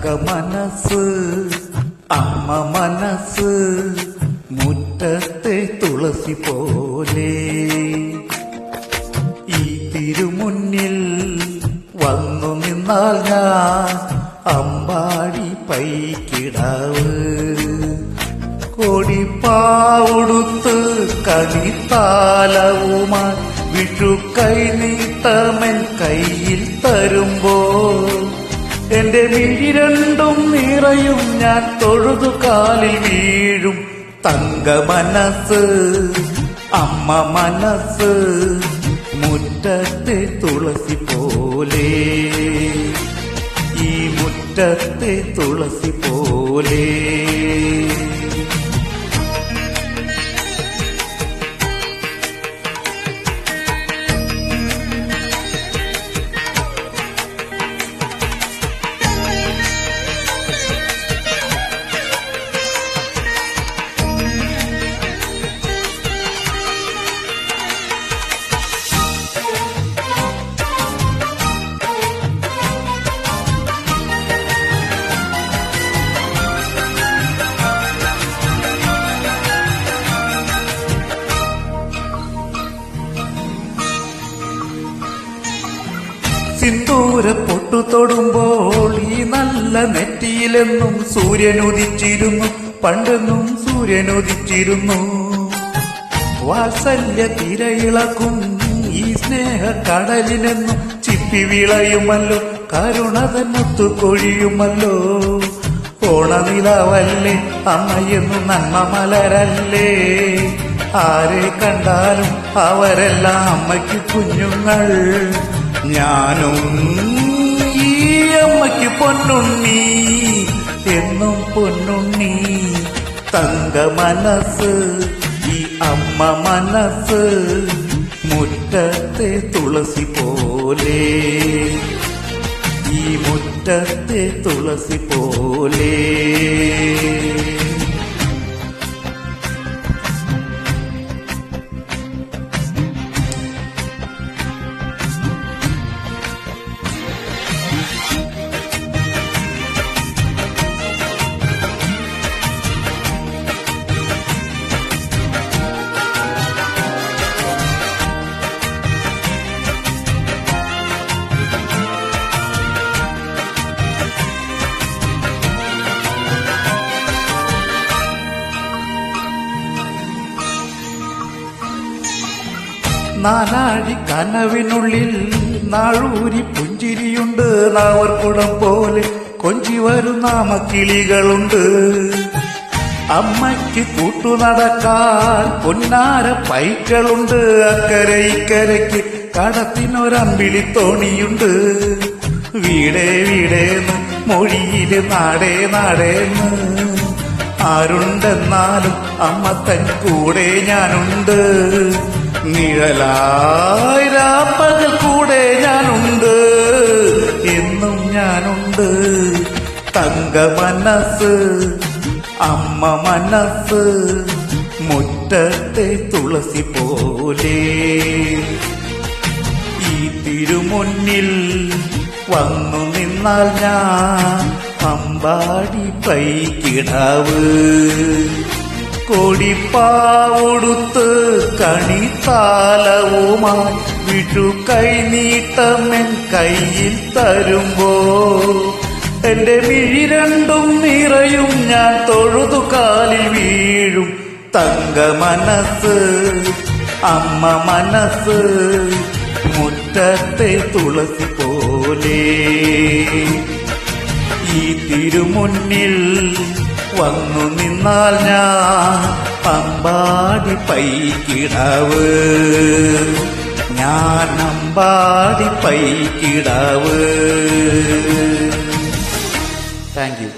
തങ്ക മനസ്സ് അമ്മ മനസ്സ് മുറ്റത്തെ തുളസി പോലെ ഈ തിരുമുന്നിൽ വന്നു നിന്നാൽ ഞാൻ അമ്പാടി പൈക്കിടാവ് കൊടിപ്പാവുടുത്ത് കണിത്താലവുമായി വിഷു കൈനീട്ടമൻ കയ്യിൽ തരുമ്പോൾ എന്റെ മിഴി രണ്ടും നിറയും ഞാൻ തൊഴുതു കാലിൽ വീഴും തങ്ക മനസ്സ് അമ്മ മനസ്സ് മുറ്റത്തെ തുളസി പോലെ ഈ മുറ്റത്തെ തുളസി പോലെ സിന്ദൂര പൊട്ടു തൊടുമ്പോൾ ഈ നല്ല നെറ്റിയിലെന്നും സൂര്യനുദിച്ചിരുന്നു പണ്ടെന്നും സൂര്യനുദിച്ചിരുന്നു വാത്സല്യ തിരയിളക്കും ഈ സ്നേഹ കടലിനെന്നും ചിപ്പി വിളയുമല്ലോ കരുണതന്നൊത്തു കൊഴിയുമല്ലോ ഓണനിലാവല്ലേ അമ്മയെന്നു നന്മ മലരല്ലേ ആരെ കണ്ടാലും അവരെല്ലാം അമ്മയ്ക്ക് കുഞ്ഞുങ്ങൾ ഞാനും ഈ അമ്മയ്ക്ക് പൊന്നുണ്ണി എന്നും പൊന്നുണ്ണി തങ്ക മനസ്സ് ഈ അമ്മ മനസ്സ് മുറ്റത്തെ തുളസി പോലെ ഈ മുറ്റത്തെ തുളസി പോലെ നാലാഴി കനവിനുള്ളിൽ നാഴൂരി പുഞ്ചിരിയുണ്ട് നാവർക്കുടം പോലെ കൊഞ്ചി വരുന്ന മക്കിളികളുണ്ട് അമ്മയ്ക്ക് കൂട്ടു നടക്കാൻ പൊന്നാര പൈക്കളുണ്ട് അക്കരെ ഇക്കരയ്ക്ക് കടത്തിനൊരമ്പിളി തോണിയുണ്ട് വീടേ വീടേന്ന് മൊഴിയില് നാടേ നാടേന്ന് ആരുണ്ടെന്നാലും അമ്മ തൻ കൂടെ ഞാനുണ്ട് നിഴലായി രാപ്പകൽ കൂടെ ഞാനുണ്ട് എന്നും ഞാനുണ്ട് തങ്ക മനസ്സ് അമ്മ മനസ്സ് മുറ്റത്തെ തുളസി പോലെ ഈ തിരുമുന്നിൽ വന്നു നിന്നാൽ ഞാൻ അമ്പാടി പൈക്കിടാവ് കൊടിപ്പാവുടുത്ത് കണിത്താലവുമായി വിഷു കൈനീട്ടമൻ കയ്യിൽ തരുമ്പോ എന്റെ മിഴി രണ്ടും നിറയും ഞാൻ തൊഴുതു കാലിൽ വീഴും തങ്ക മനസ്സ് അമ്മ മനസ്സ് മുറ്റത്തെ തുളസി പോലെ ഈ തിരുമുന്നിൽ വന്നു നിന്നാൽ ഞാൻ അമ്പാടി പൈക്കിടാവ് ഞാൻ അമ്പാടി പൈക്കിടാവ്. Thank you.